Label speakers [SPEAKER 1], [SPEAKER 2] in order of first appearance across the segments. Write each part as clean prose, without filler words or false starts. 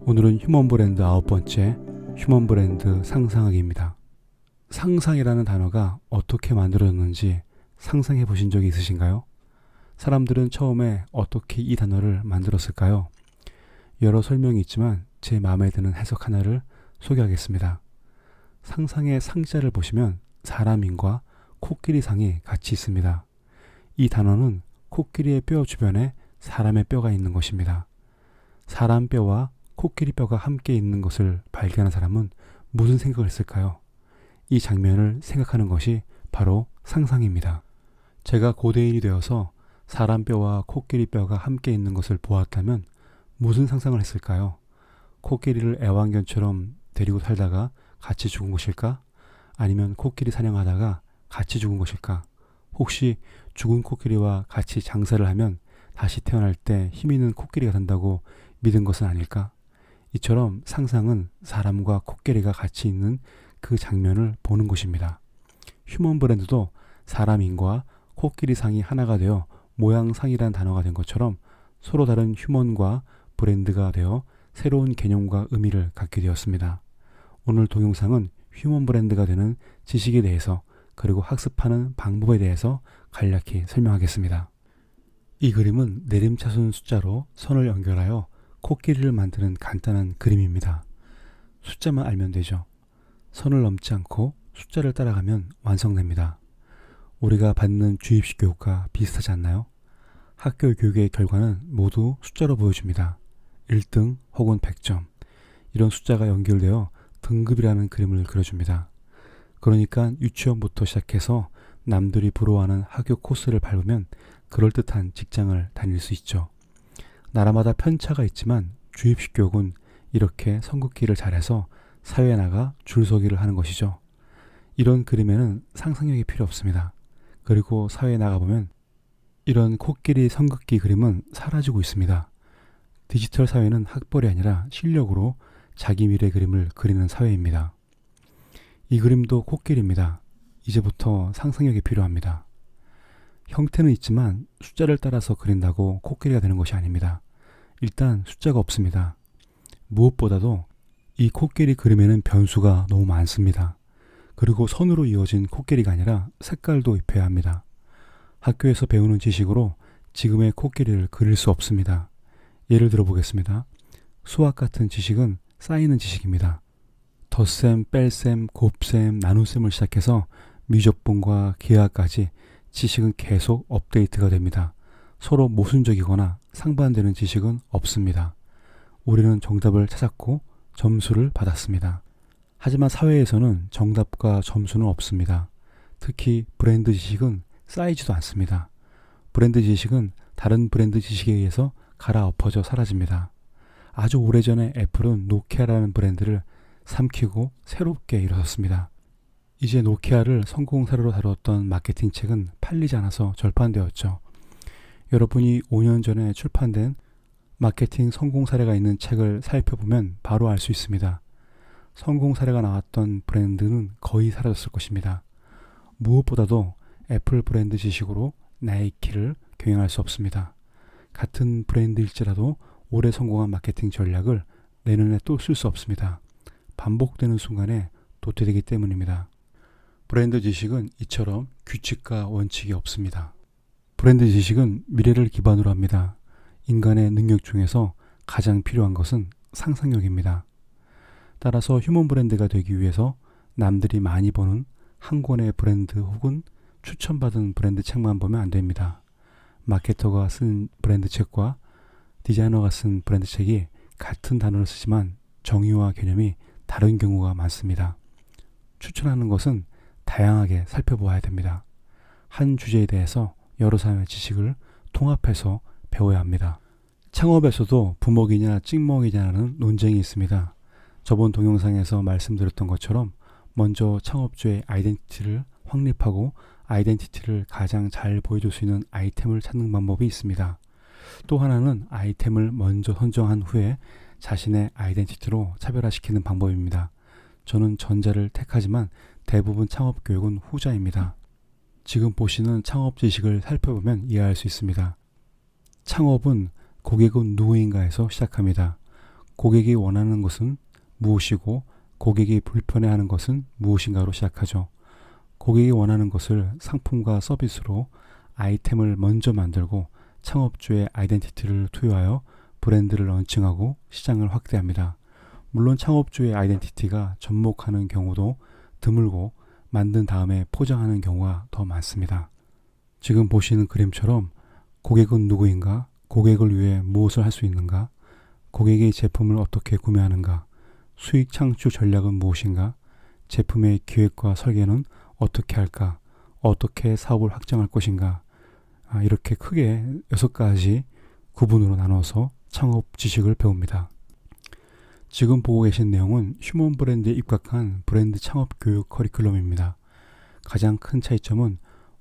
[SPEAKER 1] 오늘은 휴먼 브랜드 9번째 휴먼 브랜드 상상하기입니다. 상상이라는 단어가 어떻게 만들어졌는지 상상해 보신 적이 있으신가요? 사람들은 처음에 어떻게 이 단어를 만들었을까요? 여러 설명이 있지만 제 마음에 드는 해석 하나를 소개하겠습니다. 상상의 상자를 보시면 사람인과 코끼리 상이 같이 있습니다. 이 단어는 코끼리의 뼈 주변에 사람의 뼈가 있는 것입니다. 사람 뼈와 코끼리 뼈가 함께 있는 것을 발견한 사람은 무슨 생각을 했을까요? 이 장면을 생각하는 것이 바로 상상입니다. 제가 고대인이 되어서 사람 뼈와 코끼리 뼈가 함께 있는 것을 보았다면 무슨 상상을 했을까요? 코끼리를 애완견처럼 데리고 살다가 같이 죽은 것일까? 아니면 코끼리 사냥하다가 같이 죽은 것일까? 혹시 죽은 코끼리와 같이 장사를 하면 다시 태어날 때 힘 있는 코끼리가 된다고 믿은 것은 아닐까? 이처럼 상상은 사람과 코끼리가 같이 있는 그 장면을 보는 것입니다. 휴먼 브랜드도 사람인과 코끼리 상이 하나가 되어 모양상이란 단어가 된 것처럼 서로 다른 휴먼과 브랜드가 되어 새로운 개념과 의미를 갖게 되었습니다. 오늘 동영상은 휴먼 브랜드가 되는 지식에 대해서 그리고 학습하는 방법에 대해서 간략히 설명하겠습니다. 이 그림은 내림차순 숫자로 선을 연결하여 코끼리를 만드는 간단한 그림입니다. 숫자만 알면 되죠. 선을 넘지 않고 숫자를 따라가면 완성됩니다. 우리가 받는 주입식 교육과 비슷하지 않나요? 학교 교육의 결과는 모두 숫자로 보여줍니다. 1등 혹은 100점. 이런 숫자가 연결되어 등급이라는 그림을 그려줍니다. 그러니까 유치원부터 시작해서 남들이 부러워하는 학교 코스를 밟으면 그럴듯한 직장을 다닐 수 있죠. 나라마다 편차가 있지만 주입식 교육은 이렇게 선긋기를 잘해서 사회에 나가 줄서기를 하는 것이죠. 이런 그림에는 상상력이 필요 없습니다. 그리고 사회에 나가보면 이런 코끼리 선긋기 그림은 사라지고 있습니다. 디지털 사회는 학벌이 아니라 실력으로 자기 미래 그림을 그리는 사회입니다. 이 그림도 코끼리입니다. 이제부터 상상력이 필요합니다. 형태는 있지만 숫자를 따라서 그린다고 코끼리가 되는 것이 아닙니다. 일단 숫자가 없습니다. 무엇보다도 이 코끼리 그림에는 변수가 너무 많습니다. 그리고 선으로 이어진 코끼리가 아니라 색깔도 입혀야 합니다. 학교에서 배우는 지식으로 지금의 코끼리를 그릴 수 없습니다. 예를 들어 보겠습니다. 수학 같은 지식은 쌓이는 지식입니다. 덧셈, 뺄셈, 곱셈, 나눗셈을 시작해서 미적분과 기하까지 지식은 계속 업데이트가 됩니다. 서로 모순적이거나 상반되는 지식은 없습니다. 우리는 정답을 찾았고 점수를 받았습니다. 하지만 사회에서는 정답과 점수는 없습니다. 특히 브랜드 지식은 쌓이지도 않습니다. 브랜드 지식은 다른 브랜드 지식에 의해서 갈아엎어져 사라집니다. 아주 오래전에 애플은 노키아라는 브랜드를 삼키고 새롭게 일어섰습니다. 이제 노키아를 성공 사례로 다루었던 마케팅 책은 팔리지 않아서 절판되었죠. 여러분이 5년 전에 출판된 마케팅 성공 사례가 있는 책을 살펴보면 바로 알 수 있습니다. 성공 사례가 나왔던 브랜드는 거의 사라졌을 것입니다. 무엇보다도 애플 브랜드 지식으로 나이키를 경영할 수 없습니다. 같은 브랜드일지라도 오래 성공한 마케팅 전략을 내년에 또 쓸 수 없습니다. 반복되는 순간에 도태되기 때문입니다. 브랜드 지식은 이처럼 규칙과 원칙이 없습니다. 브랜드 지식은 미래를 기반으로 합니다. 인간의 능력 중에서 가장 필요한 것은 상상력입니다. 따라서 휴먼 브랜드가 되기 위해서 남들이 많이 보는 한 권의 브랜드 혹은 추천받은 브랜드 책만 보면 안 됩니다. 마케터가 쓴 브랜드 책과 디자이너가 쓴 브랜드 책이 같은 단어를 쓰지만 정의와 개념이 다른 경우가 많습니다. 추천하는 것은 다양하게 살펴보아야 됩니다. 한 주제에 대해서 여러 사람의 지식을 통합해서 배워야 합니다. 창업에서도 부먹이냐 찍먹이냐는 논쟁이 있습니다. 저번 동영상에서 말씀드렸던 것처럼 먼저 창업주의 아이덴티티를 확립하고 아이덴티티를 가장 잘 보여줄 수 있는 아이템을 찾는 방법이 있습니다. 또 하나는 아이템을 먼저 선정한 후에 자신의 아이덴티티로 차별화시키는 방법입니다. 저는 전자를 택하지만 대부분 창업 교육은 후자입니다. 지금 보시는 창업 지식을 살펴보면 이해할 수 있습니다. 창업은 고객은 누구인가에서 시작합니다. 고객이 원하는 것은 무엇이고 고객이 불편해하는 것은 무엇인가로 시작하죠. 고객이 원하는 것을 상품과 서비스로 아이템을 먼저 만들고 창업주의 아이덴티티를 투여하여 브랜드를 런칭하고 시장을 확대합니다. 물론 창업주의 아이덴티티가 접목하는 경우도 드물고 만든 다음에 포장하는 경우가 더 많습니다. 지금 보시는 그림처럼 고객은 누구인가, 고객을 위해 무엇을 할 수 있는가, 고객이 제품을 어떻게 구매하는가, 수익 창출 전략은 무엇인가, 제품의 기획과 설계는 어떻게 할까, 어떻게 사업을 확장할 것인가, 이렇게 크게 6가지 구분으로 나눠서 창업 지식을 배웁니다. 지금 보고 계신 내용은 휴먼 브랜드에 입각한 브랜드 창업 교육 커리큘럼입니다. 가장 큰 차이점은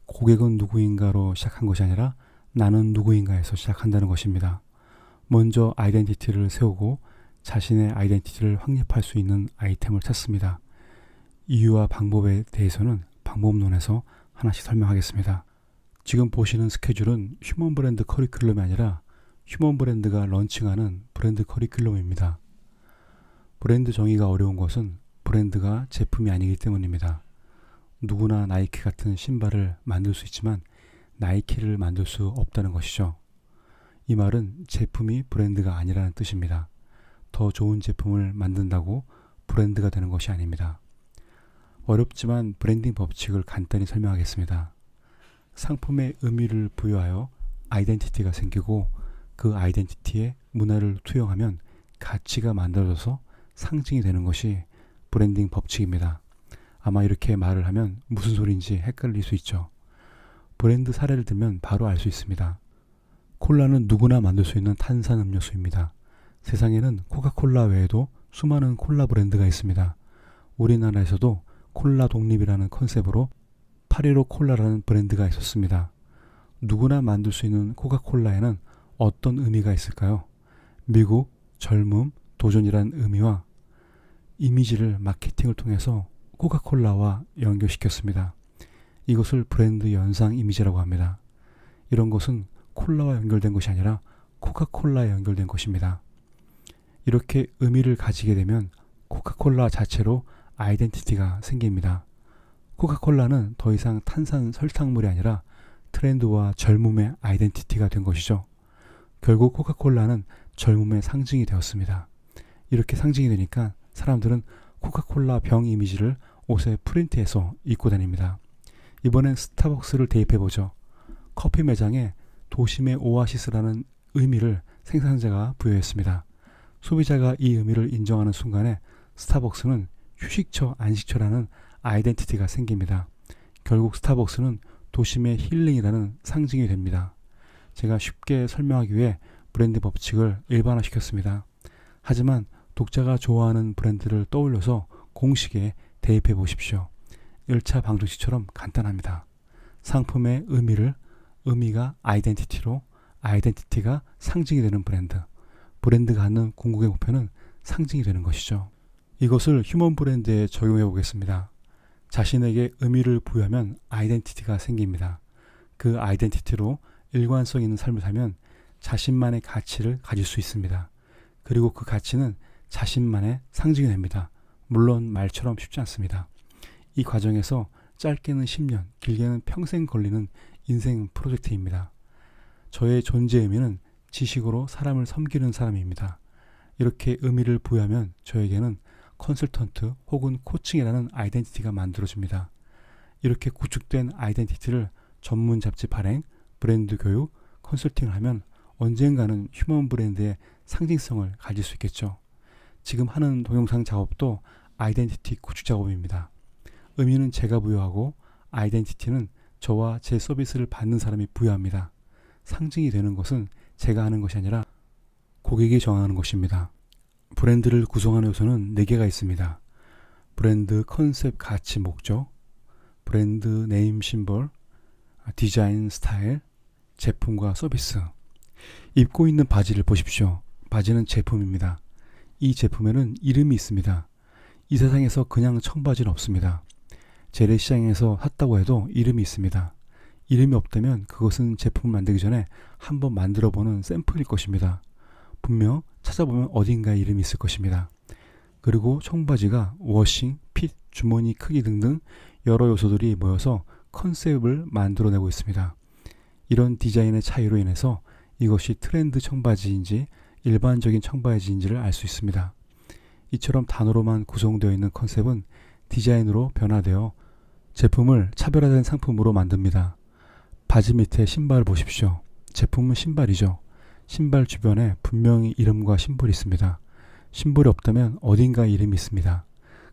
[SPEAKER 1] 고객은 누구인가로 시작한 것이 아니라 나는 누구인가에서 시작한다는 것입니다. 먼저 아이덴티티를 세우고 자신의 아이덴티티를 확립할 수 있는 아이템을 찾습니다. 이유와 방법에 대해서는 방법론에서 하나씩 설명하겠습니다. 지금 보시는 스케줄은 휴먼 브랜드 커리큘럼이 아니라 휴먼 브랜드가 런칭하는 브랜드 커리큘럼입니다. 브랜드 정의가 어려운 것은 브랜드가 제품이 아니기 때문입니다. 누구나 나이키 같은 신발을 만들 수 있지만 나이키를 만들 수 없다는 것이죠. 이 말은 제품이 브랜드가 아니라는 뜻입니다. 더 좋은 제품을 만든다고 브랜드가 되는 것이 아닙니다. 어렵지만 브랜딩 법칙을 간단히 설명하겠습니다. 상품의 의미를 부여하여 아이덴티티가 생기고 그 아이덴티티에 문화를 투영하면 가치가 만들어져서 상징이 되는 것이 브랜딩 법칙입니다. 아마 이렇게 말을 하면 무슨 소리인지 헷갈릴 수 있죠. 브랜드 사례를 들면 바로 알 수 있습니다. 콜라는 누구나 만들 수 있는 탄산 음료수입니다. 세상에는 코카콜라 외에도 수많은 콜라 브랜드가 있습니다. 우리나라에서도 콜라 독립이라는 컨셉으로 815 콜라라는 브랜드가 있었습니다. 누구나 만들 수 있는 코카콜라에는 어떤 의미가 있을까요? 미국, 젊음, 도전이란 의미와 이미지를 마케팅을 통해서 코카콜라와 연결시켰습니다. 이것을 브랜드 연상 이미지라고 합니다. 이런 것은 콜라와 연결된 것이 아니라 코카콜라에 연결된 것입니다. 이렇게 의미를 가지게 되면 코카콜라 자체로 아이덴티티가 생깁니다. 코카콜라는 더 이상 탄산 설탕물이 아니라 트렌드와 젊음의 아이덴티티가 된 것이죠. 결국 코카콜라는 젊음의 상징이 되었습니다. 이렇게 상징이 되니까 사람들은 코카콜라 병 이미지를 옷에 프린트해서 입고 다닙니다. 이번엔 스타벅스를 대입해보죠. 커피 매장에 도심의 오아시스라는 의미를 생산자가 부여했습니다. 소비자가 이 의미를 인정하는 순간에 스타벅스는 휴식처, 안식처라는 아이덴티티가 생깁니다. 결국 스타벅스는 도심의 힐링이라는 상징이 됩니다. 제가 쉽게 설명하기 위해 브랜드 법칙을 일반화시켰습니다. 하지만 독자가 좋아하는 브랜드를 떠올려서 공식에 대입해 보십시오. 1차 방정식처럼 간단합니다. 상품의 의미가 아이덴티티로, 아이덴티티가 상징이 되는 브랜드. 브랜드가 갖는 궁극의 목표는 상징이 되는 것이죠. 이것을 휴먼 브랜드에 적용해 보겠습니다. 자신에게 의미를 부여하면 아이덴티티가 생깁니다. 그 아이덴티티로 일관성 있는 삶을 살면 자신만의 가치를 가질 수 있습니다. 그리고 그 가치는 자신만의 상징이 됩니다. 물론 말처럼 쉽지 않습니다. 이 과정에서 짧게는 10년, 길게는 평생 걸리는 인생 프로젝트입니다. 저의 존재 의미는 지식으로 사람을 섬기는 사람입니다. 이렇게 의미를 부여하면 저에게는 컨설턴트 혹은 코칭이라는 아이덴티티가 만들어집니다. 이렇게 구축된 아이덴티티를 전문 잡지 발행, 브랜드 교육, 컨설팅을 하면 언젠가는 휴먼 브랜드의 상징성을 가질 수 있겠죠. 지금 하는 동영상 작업도 아이덴티티 구축 작업입니다. 의미는 제가 부여하고 아이덴티티는 저와 제 서비스를 받는 사람이 부여합니다. 상징이 되는 것은 제가 하는 것이 아니라 고객이 정하는 것입니다. 브랜드를 구성하는 요소는 4개가 있습니다. 브랜드 컨셉 가치 목적, 브랜드 네임 심볼, 디자인 스타일, 제품과 서비스. 입고 있는 바지를 보십시오. 바지는 제품입니다. 이 제품에는 이름이 있습니다. 이 세상에서 그냥 청바지는 없습니다. 재래시장에서 샀다고 해도 이름이 있습니다. 이름이 없다면 그것은 제품을 만들기 전에 한번 만들어보는 샘플일 것입니다. 분명 찾아보면 어딘가에 이름이 있을 것입니다. 그리고 청바지가 워싱, 핏, 주머니 크기 등등 여러 요소들이 모여서 컨셉을 만들어내고 있습니다. 이런 디자인의 차이로 인해서 이것이 트렌드 청바지인지 일반적인 청바지인지를 알 수 있습니다. 이처럼 단어로만 구성되어 있는 컨셉은 디자인으로 변화되어 제품을 차별화된 상품으로 만듭니다. 바지 밑에 신발을 보십시오. 제품은 신발이죠. 신발 주변에 분명히 이름과 심볼이 있습니다. 심볼이 없다면 어딘가 이름이 있습니다.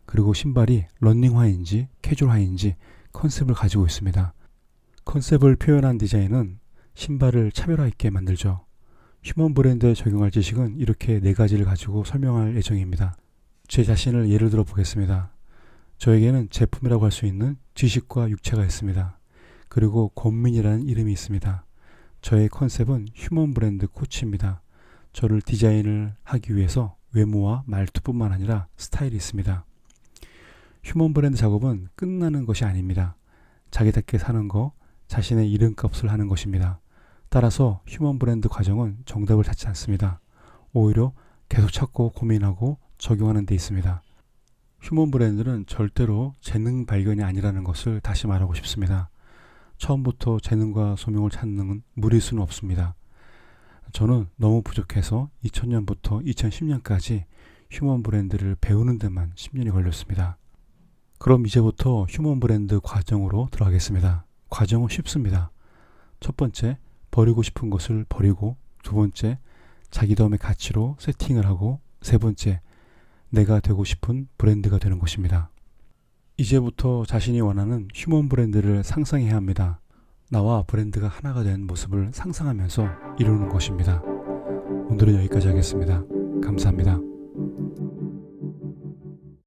[SPEAKER 1] 그리고 신발이 러닝화인지 캐주얼화인지 컨셉을 가지고 있습니다. 컨셉을 표현한 디자인은 신발을 차별화 있게 만들죠. 휴먼 브랜드에 적용할 지식은 이렇게 4가지를 가지고 설명할 예정입니다. 제 자신을 예를 들어 보겠습니다. 저에게는 제품이라고 할 수 있는 지식과 육체가 있습니다. 그리고 권민이라는 이름이 있습니다. 저의 컨셉은 휴먼 브랜드 코치입니다. 저를 디자인을 하기 위해서 외모와 말투뿐만 아니라 스타일이 있습니다. 휴먼 브랜드 작업은 끝나는 것이 아닙니다. 자기답게 사는 거, 자신의 이름값을 하는 것입니다. 따라서 휴먼 브랜드 과정은 정답을 찾지 않습니다. 오히려 계속 찾고 고민하고 적용하는 데 있습니다. 휴먼 브랜드는 절대로 재능 발견이 아니라는 것을 다시 말하고 싶습니다. 처음부터 재능과 소명을 찾는 무리수는 없습니다. 저는 너무 부족해서 2000년부터 2010년까지 휴먼 브랜드를 배우는 데만 10년이 걸렸습니다. 그럼 이제부터 휴먼 브랜드 과정으로 들어가겠습니다. 과정은 쉽습니다. 첫 번째, 버리고 싶은 것을 버리고, 두 번째, 자기덤의 가치로 세팅을 하고, 세 번째, 내가 되고 싶은 브랜드가 되는 것입니다. 이제부터 자신이 원하는 휴먼 브랜드를 상상해야 합니다. 나와 브랜드가 하나가 된 모습을 상상하면서 이루는 것입니다. 오늘은 여기까지 하겠습니다. 감사합니다.